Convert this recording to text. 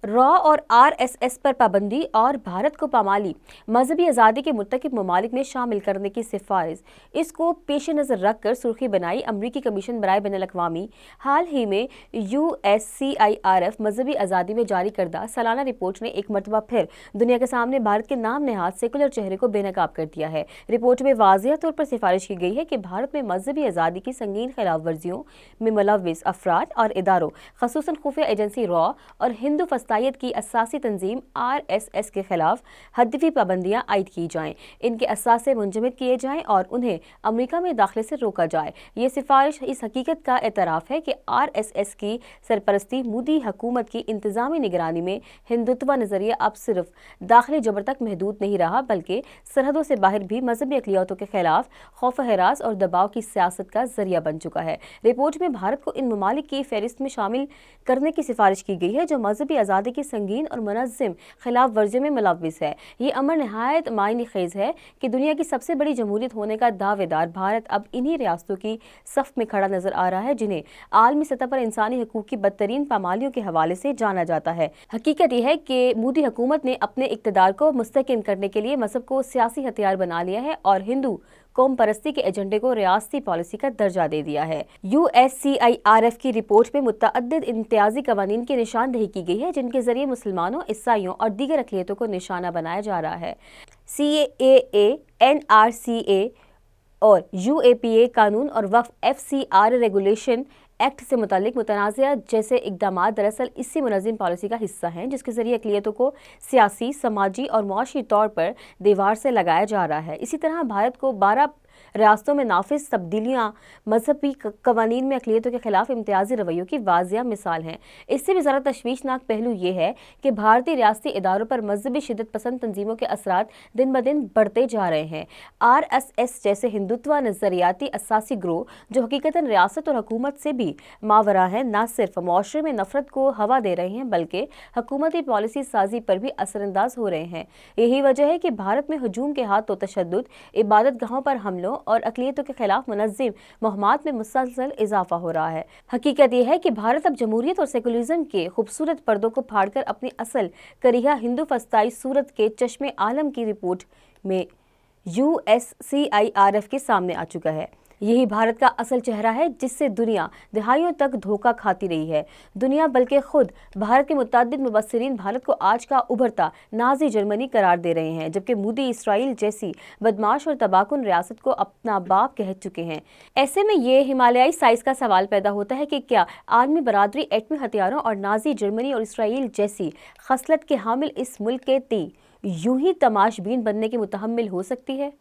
Raw और RSS पर पाबंदी और भारत को पामाली मजहबी आज़ादी के मुर्तकिब ममालिक में शामिल करने की सिफारिश। इसको पेश नज़र रखकर सुर्खी बनाई अमरीकी कमीशन बराए बैनुल-अक़वामी हाल ही में USCIRF मजहबी आज़ादी में जारी करदा सालाना रिपोर्ट ने एक मरतबा फिर दुनिया के सामने भारत के नाम नहाद सेकुलर चेहरे को बेनकाब कर दिया है। रिपोर्ट में वाज़ेह तौर पर सिफारिश की गई है कि भारत में मजहबी आज़ादी की संगीन खिलाफ वर्जियों में मुलव्विस अफराद और इदारों ख़ुसूसन खुफिया एजेंसी रॉ और हिंदू की असासी तंजीम RSS के खिलाफ हदफी पाबंदियां आयद की जाएं, इनके असासे मुंजमद किए जाएं और उन्हें अमेरिका में दाखिले से रोका जाए। ये सिफारिश इस हकीकत का एतराफ़ है कि RSS की सरपरस्ती मोदी हुकूमत की इंतजामी निगरानी में हिंदुत्व नज़रिया अब सिर्फ दाखिली जबर तक महदूद नहीं रहा, बल्कि सरहदों से बाहर भी मजहबी अक़लियतों के खिलाफ खौफ हरास और दबाव की सियासत का जरिया बन चुका है। रिपोर्ट में भारत को इन ममालिक की फहरिस्त में शामिल करने की सिफारिश की गई है जो मजहबी आज़ादी की संगीन और मुनज़्ज़म खिलाफ वर्जी में मुलव्विस है। ये अमर नहायत मायने खेज है कि दुनिया की सबसे बड़ी जमहूरियत होने का दावेदार भारत अब इन्हीं रियासतों की सफ में खड़ा नजर आ रहा है जिन्हें आलमी सतह पर इंसानी हकूक की बदतरीन पामालियों के हवाले से जाना जाता है। हकीकत यह है कि मोदी हुकूमत ने अपने इक़्तिदार को मुस्तहकम करने के लिए मजहब को सियासी हथियार बना लिया है और हिंदू कौम परस्ती के एजेंडे को रियासती पॉलिसी का दर्जा दे दिया है। USCIRF की रिपोर्ट में मुतअद्दिद इम्तियाजी कवानीन की निशानदेही की गई है जिनके जरिए मुसलमानों, ईसाइयों और दीगर अक़लियतों को निशाना बनाया जा रहा है। CAA, NRCA और UAPA कानून और वक्फ FCR रेगुलेशन एक्ट से मुतालिक मुतनाज़ा जैसे इक़दाम दरअसल इसी मुनज़्ज़म पॉलिसी का हिस्सा हैं जिसके ज़रिए अक़लियतों को सियासी, समाजी और मुआशी तौर पर दीवार से लगाया जा रहा है। इसी तरह भारत को 12 रियासतों में नाफिज तब्दीलियाँ मजहबी कवानीन में अक़लियतों के खिलाफ इम्तियाजी रवैयों की वाज़िया मिसाल हैं। इससे भी ज़्यादा तशवीशनाक पहलू ये है कि भारतीय रियासती इदारों पर मजहबी शिद्दत पसंद तंजीमों के असरात दिन ब दिन बढ़ते जा रहे हैं। RSS जैसे हिंदुत्व नज़रियाती असासी ग्रोह जो हकीकतन रियासत और हुकूमत से भी मावरा हैं, न सिर्फ मुआशरे में नफरत को हवा दे रहे हैं बल्कि हुकूमती पॉलिसी साजी पर भी असरअंदाज हो रहे हैं। यही वजह है कि भारत में हजूम के हाथ तो तशद्दुद, इबादत गाहों पर हमलों और अक़लियतों के खिलाफ मुनज़्ज़म मुहम्मात में मुसलसल इजाफा हो रहा है। हकीकत यह है कि भारत अब जमहूरियत और सेकुलरिज्म के खूबसूरत पर्दों को फाड़कर अपनी असल करिहा हिंदू फस्ताई सूरत के चश्मे आलम की रिपोर्ट में USCIRF के सामने आ चुका है। यही भारत का असल चेहरा है जिससे दुनिया दहाइयों तक धोखा खाती रही है। दुनिया बल्कि खुद भारत के मुतअद्दिद मुबस्सिरीन भारत को आज का उभरता नाज़ी जर्मनी करार दे रहे हैं, जबकि मोदी इसराइल जैसी बदमाश और तबाहकुन रियासत को अपना बाप कह चुके हैं। ऐसे में ये हिमालयाई साइज का सवाल पैदा होता है कि क्या आलमी बरादरी एटमी हथियारों और नाज़ी जर्मनी और इसराइल जैसी खसलत के हामिल इस मुल्क के यूं ही तमाशबीन बनने की मुतहम्मिल हो सकती है?